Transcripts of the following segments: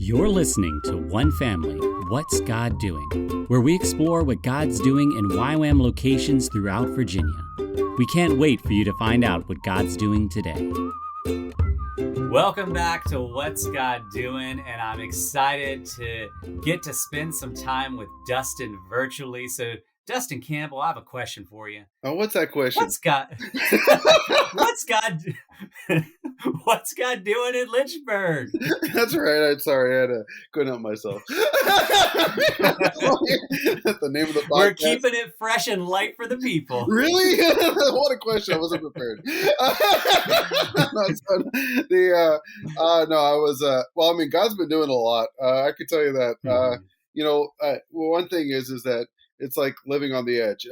You're listening to One Family, What's God Doing? Where we explore what God's doing in YWAM locations throughout Virginia. We can't wait for you to find out what God's doing today. Welcome back to What's God Doing, and I'm excited to get to spend some time with Dustin virtually. So, Dustin Campbell, I have a question for you. Oh, what's that question? What's God What's God doing in Lynchburg? That's right. I'm sorry, I had to couldn't help myself. That's the name of the podcast. We're keeping it fresh and light for the people. Really? What a question! I wasn't prepared. No, I was. Well, I mean, God's been doing a lot. I can tell you that. One thing is that it's like living on the edge.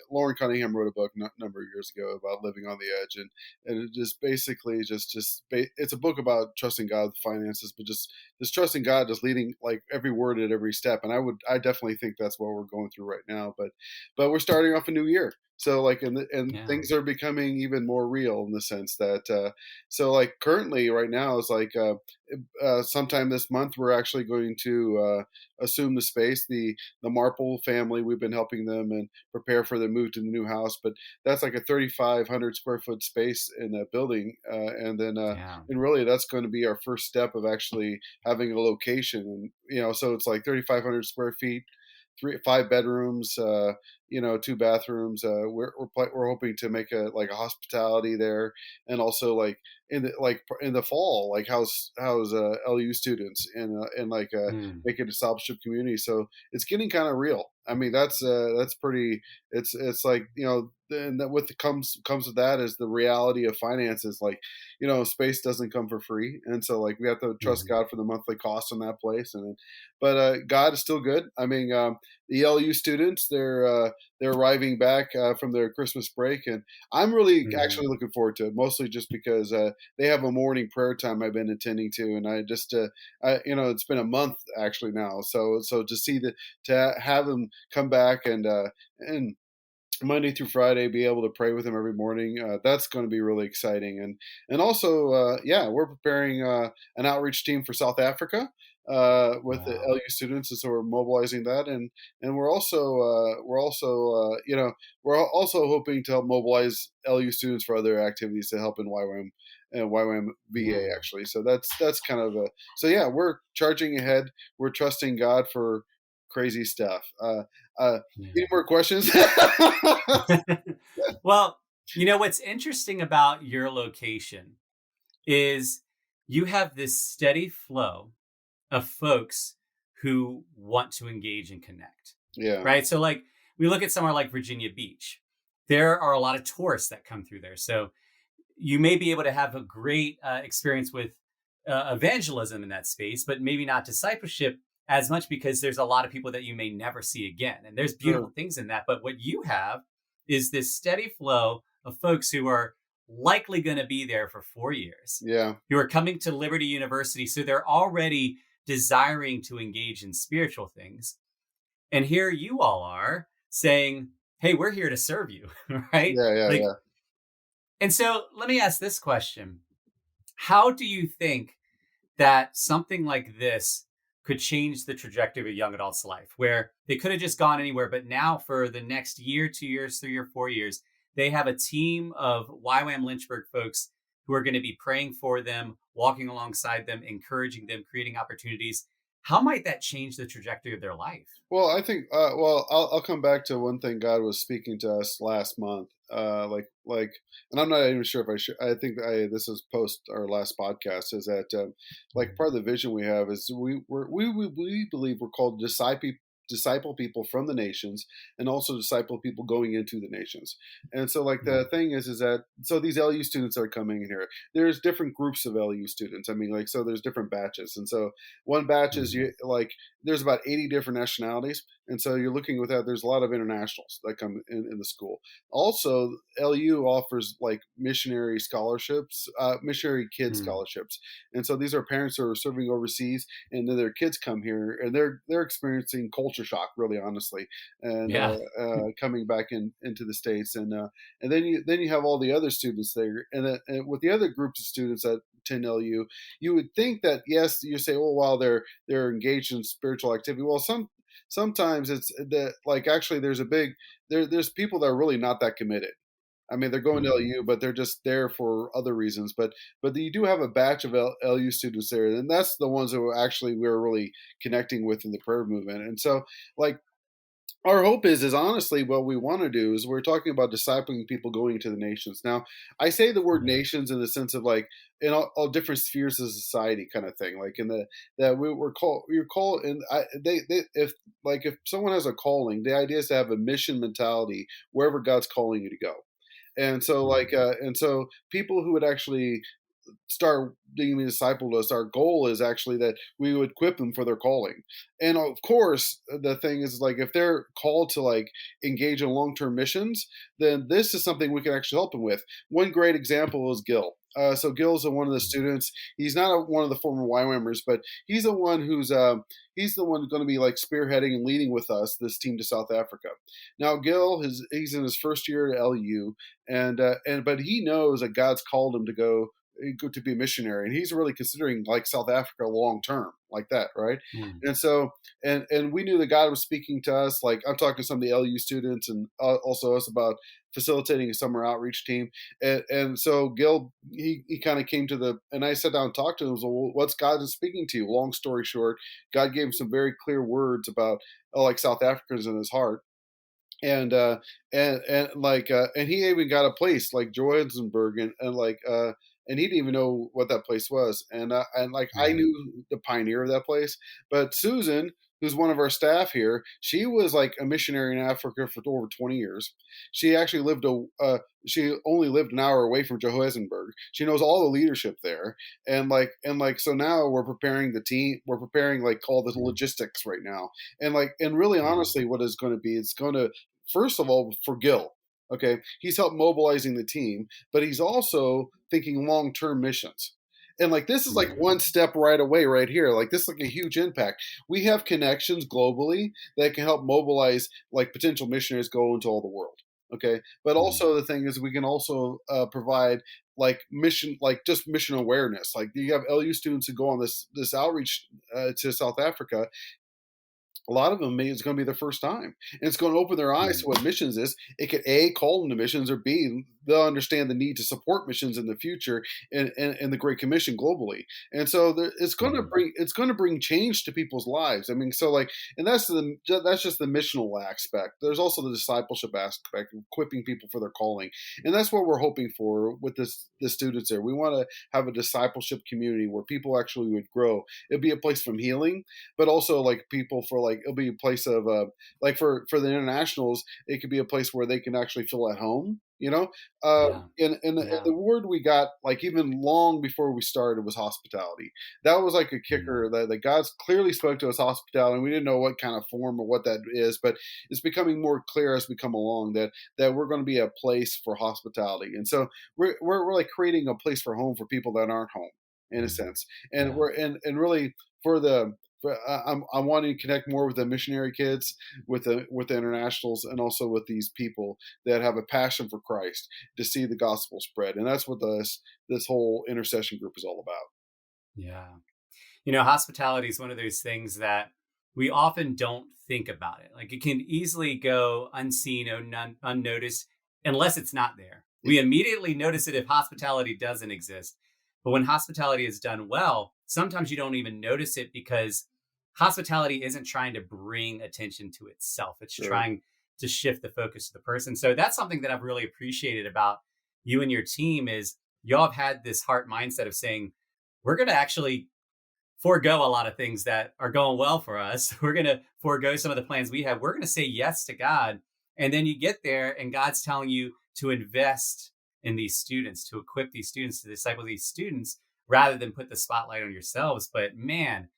Lauren Cunningham wrote a book a number of years ago about living on the edge, and it just basically it's a book about trusting God with finances, but just trusting God, just leading like every word at every step. And I definitely think that's what we're going through right now. But we're starting off a new year. So things are becoming even more real in the sense that currently right now is sometime this month we're actually going to assume the space. The Marple family, we've been helping them and prepare for their move to the new house, but that's like a 3,500 square foot space in a building, and really that's going to be our first step of actually having a location. And so it's like 3,500 square feet. 5 bedrooms, 2 bathrooms. We're hoping to make a hospitality there, and also in the fall, house LU students and make a discipleship community. So it's getting kind of real. I mean, that's pretty. It's and that comes with that is the reality of finances. Space doesn't come for free, and so we have to trust God for the monthly cost on that place. But God is still good. I mean, the LU students, they're arriving back from their Christmas break, and I'm really actually looking forward to it. Mostly just because they have a morning prayer time I've been attending to, and I just it's been a month actually now. So to have them come back and Monday through Friday, be able to pray with them every morning. That's going to be really exciting. And also, we're preparing an outreach team for South Africa with the LU students. And so we're mobilizing that. And we're also hoping to help mobilize LU students for other activities to help in YWAM and YWAM VA actually. So that's kind of we're charging ahead. We're trusting God for crazy stuff. Any more questions? Well, what's interesting about your location is you have this steady flow of folks who want to engage and connect. Yeah. Right. So we look at somewhere like Virginia Beach. There are a lot of tourists that come through there. So you may be able to have a great experience with evangelism in that space, but maybe not discipleship as much because there's a lot of people that you may never see again. And there's beautiful things in that. But what you have is this steady flow of folks who are likely going to be there for 4 years. Yeah. Who are coming to Liberty University. So they're already desiring to engage in spiritual things. And here you all are saying, hey, we're here to serve you. Right? Yeah. And so let me ask this question. How do you think that something like this could change the trajectory of a young adult's life, where they could have just gone anywhere, but now for the next year, 2 years, 3 or 4 years, they have a team of YWAM Lynchburg folks who are going to be praying for them, walking alongside them, encouraging them, creating opportunities. How might that change the trajectory of their life? Well, I think, I'll come back to one thing God was speaking to us last month. And I'm not even sure if I should, I think this is post our last podcast, is that, part of the vision we have is we believe we're called disciple people from the nations, and also disciple people going into the nations. And so the thing is that, so these LU students are coming in here. There's different groups of LU students. I mean, so there's different batches. And so one batch is there's about 80 different nationalities. And so you're looking with that, there's a lot of internationals that come in the school. Also, LU offers missionary scholarships, missionary kid scholarships. And so these are parents who are serving overseas, and then their kids come here, and they're experiencing culture shock, really honestly, and coming back into the States. And then you have all the other students there, and with the other groups of students that attend LU, you would think that, yes, you say, oh, well, they're engaged in spiritual activity. Well, sometimes it's the like actually there's people that are really not that committed. I mean, they're going to Mm. LU, but they're just there for other reasons. But you do have a batch of LU students there, and that's the ones who actually we're really connecting with in the prayer movement. And so, like, our hope is honestly what we want to do is we're talking about discipling people going to the nations. Now, I say the word Yeah. nations in the sense of like in all different spheres of society, kind of thing. Like in the that we're called, you're called, and they if someone has a calling, the idea is to have a mission mentality wherever God's calling you to go. And so Mm. and so people who would actually start being discipled us, our goal is actually that we would equip them for their calling. And of course, the thing is like if they're called to like engage in long-term missions, then this is something we can actually help them with. One great example is Gil. So Gil's one of the students. He's not one of the former YWAMers, but he's the one he's the one going to be like spearheading and leading with us this team to South Africa. Now Gil he's in his first year at LU, and but he knows that God's called him to go to be a missionary, and he's really considering like South Africa long term, like that, right? Mm. And so, and we knew that God was speaking to us. Like I'm talking to some of the LU students and also us about facilitating a summer outreach team, and so Gil he kind of came to the and I sat down and talked to him. So, well, what's God speaking to you? Long story short, God gave him some very clear words about like South Africans in his heart and and he even got a place like Johannesburg and he didn't even know what that place was and like I Right. knew the pioneer of that place, but Susan, who's one of our staff here, she was like a missionary in Africa for over 20 years. She actually she only lived an hour away from Johannesburg. She knows all the leadership there, and so now we're preparing the team. We're preparing like all the Mm. logistics right now, and really Yeah. honestly, what is going to be? It's going to first of all for Gil. Okay, he's helped mobilizing the team, but he's also thinking long term missions. And like this is like Mm. one step right away, right here. Like this is like a huge impact. We have connections globally that can help mobilize like potential missionaries go into all the world. Okay, but Mm. also the thing is we can also provide like mission, like just mission awareness. Like you have LU students who go on this outreach to South Africa. A lot of them maybe it's going to be their first time, and it's going to open their eyes to Mm. what missions is. It could A, call them to missions, or B, they'll understand the need to support missions in the future and the Great Commission globally. And so Mm. it's going to bring change to people's lives. I mean, so like, and that's just the missional aspect. There's also the discipleship aspect, equipping people for their calling, and that's what we're hoping for with the students there. We want to have a discipleship community where people actually would grow. It'd be a place from healing, but also like people for like it'll be a place of like for the internationals, it could be a place where they can actually feel at home, you know. Yeah. And Yeah. the word we got like even long before we started was hospitality. That was like a Mm. kicker that God's clearly spoke to us hospitality, and we didn't know what kind of form or what that is, but it's becoming more clear as we come along that we're going to be a place for hospitality. And so we're like creating a place for home for people that aren't home in a Mm. sense, and Yeah. we're and really for the I'm wanting to connect more with the missionary kids, with the internationals, and also with these people that have a passion for Christ to see the gospel spread, and that's what this whole intercession group is all about. Yeah. Hospitality is one of those things that we often don't think about it. Like it can easily go unseen or unnoticed unless it's not there. We immediately notice it if hospitality doesn't exist. But when hospitality is done well, sometimes you don't even notice it because hospitality isn't trying to bring attention to itself. It's Sure. trying to shift the focus of the person. So that's something that I've really appreciated about you and your team is y'all have had this heart mindset of saying, we're going to actually forego a lot of things that are going well for us. We're going to forego some of the plans we have. We're going to say yes to God. And then you get there and God's telling you to invest in these students, to equip these students, to disciple these students, rather than put the spotlight on yourselves. But man,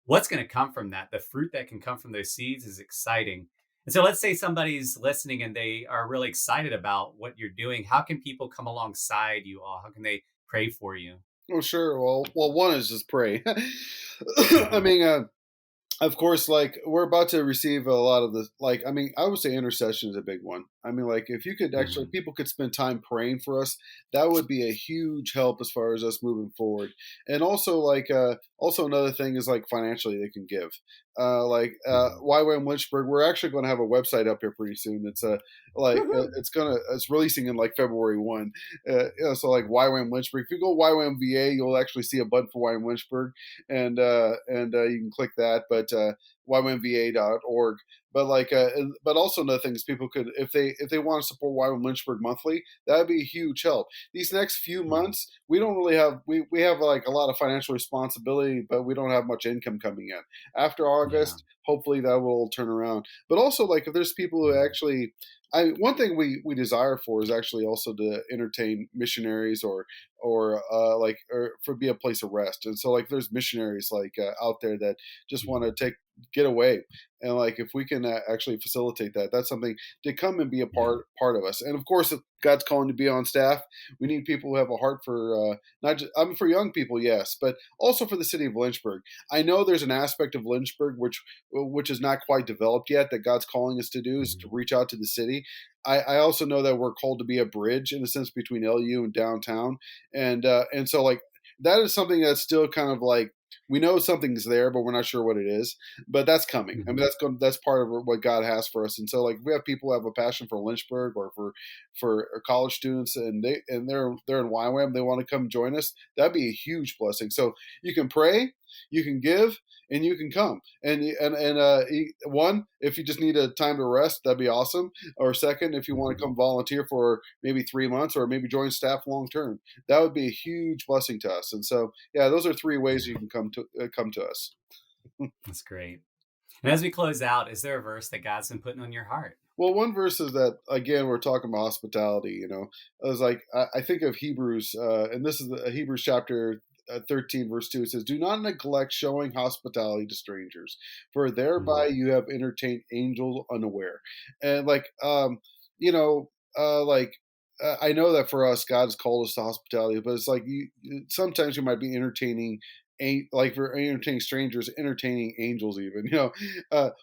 what's going to come from that? The fruit that can come from those seeds is exciting. And so let's say somebody's listening and they are really excited about what you're doing. How can people come alongside you all? How can they pray for you? Oh, sure. Well, one is just pray. I Yeah. mean, of course, like we're about to receive a lot of this. Like, I mean, I would say intercession is a big one. I mean, like if you could actually, people could spend time praying for us, that would be a huge help as far as us moving forward. And also, also another thing is like financially they can give. YWAM Lynchburg, we're actually going to have a website up here pretty soon. It's releasing in like February 1. So like YWAM Lynchburg. If you go YWAM VA, you'll actually see a button for YWAM Lynchburg, and you can click that. But YWAMVA.org. But also another thing is people could, if they want to support YWAM Lynchburg monthly, that would be a huge help. These next few months, we don't really have, we have like a lot of financial responsibility, but we don't have much income coming in. After August, hopefully that will turn around. But also like if there's people who actually, one thing we desire for is actually also to entertain missionaries or for be a place of rest. And so like there's missionaries out there that just want to get away, and like if we can actually facilitate that, that's something to come and be a part of us. And of course, if God's calling to be on staff, we need people who have a heart for not just for young people, yes, but also for the city of Lynchburg. I know there's an aspect of Lynchburg which is not quite developed yet that God's calling us to do, is to reach out to the city. I also know that we're called to be a bridge in a sense between LU and downtown, and so like that is something that's still kind of like, we know something's there, but we're not sure what it is. But that's coming. I mean, that's part of what God has for us. And so, like, we have people who have a passion for Lynchburg or for college students, and they're in YWAM. They want to come join us. That'd be a huge blessing. So you can pray, you can give, and you can come. And one, if you just need a time to rest, that'd be awesome. Or second, if you want to come volunteer for maybe 3 months or maybe join staff long term, that would be a huge blessing to us. And so, yeah, those are 3 ways you can come to us. That's great. And as we close out, is there a verse that God's been putting on your heart? Well, one verse is that, again, we're talking about hospitality. I was like, I think of Hebrews, and this is Hebrews chapter 13 verse 2. It says, "Do not neglect showing hospitality to strangers, for thereby you have entertained angels unaware." And I know that for us, God has called us to hospitality, but it's like sometimes you might be entertaining, we're entertaining strangers, entertaining angels even.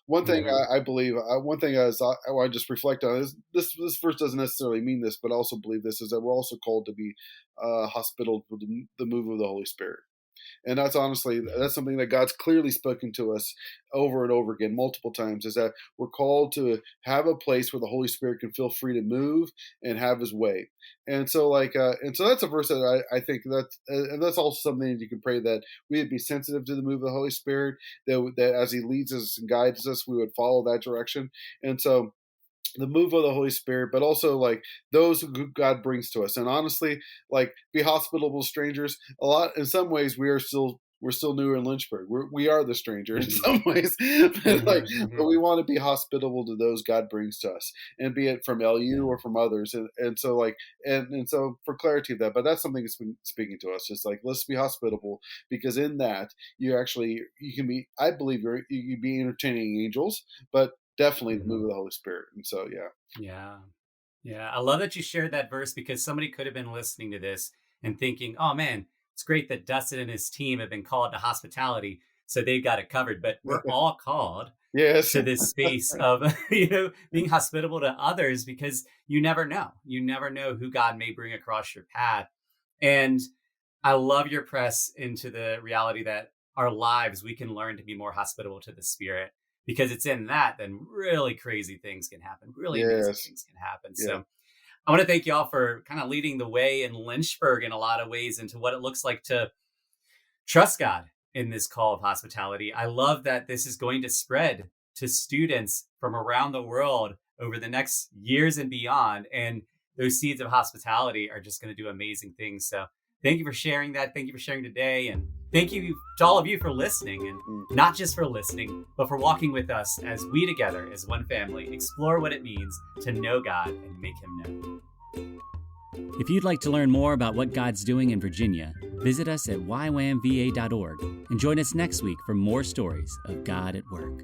One thing I believe, one thing I want to just reflect on is this verse doesn't necessarily mean this, but I also believe this is that we're also called to be hospitable for the move of the Holy Spirit. And that's something that God's clearly spoken to us over and over again, multiple times, is that we're called to have a place where the Holy Spirit can feel free to move and have his way. And so that's a verse that I think and that's also something that you can pray, that we would be sensitive to the move of the Holy Spirit, that as he leads us and guides us, we would follow that direction. And so the move of the Holy Spirit, but also like those who God brings to us. And honestly, like, be hospitable to strangers. A lot, in some ways, we're still new in Lynchburg. We are the stranger in some ways, but we want to be hospitable to those God brings to us, and be it from LU or from others. And so for clarity of that, but that's something that's been speaking to us. Just like, let's be hospitable, because in that you can be, I believe you be entertaining angels, but definitely the move of the Holy Spirit. And so, yeah. I love that you shared that verse, because somebody could have been listening to this and thinking, oh man, it's great that Dustin and his team have been called to hospitality, so they've got it covered. But we're all called to this space of, being hospitable to others, because you never know who God may bring across your path. And I love your press into the reality that our lives, we can learn to be more hospitable to the Spirit, because it's in that then really crazy things can happen. Really amazing things can happen. Yeah. So I want to thank you all for kind of leading the way in Lynchburg in a lot of ways into what it looks like to trust God in this call of hospitality. I love that this is going to spread to students from around the world over the next years and beyond. And those seeds of hospitality are just going to do amazing things. So thank you for sharing that. Thank you for sharing today. And thank you to all of you for listening, and not just for listening, but for walking with us as we together, as one family, explore what it means to know God and make him known. If you'd like to learn more about what God's doing in Virginia, visit us at ywamva.org and join us next week for more stories of God at work.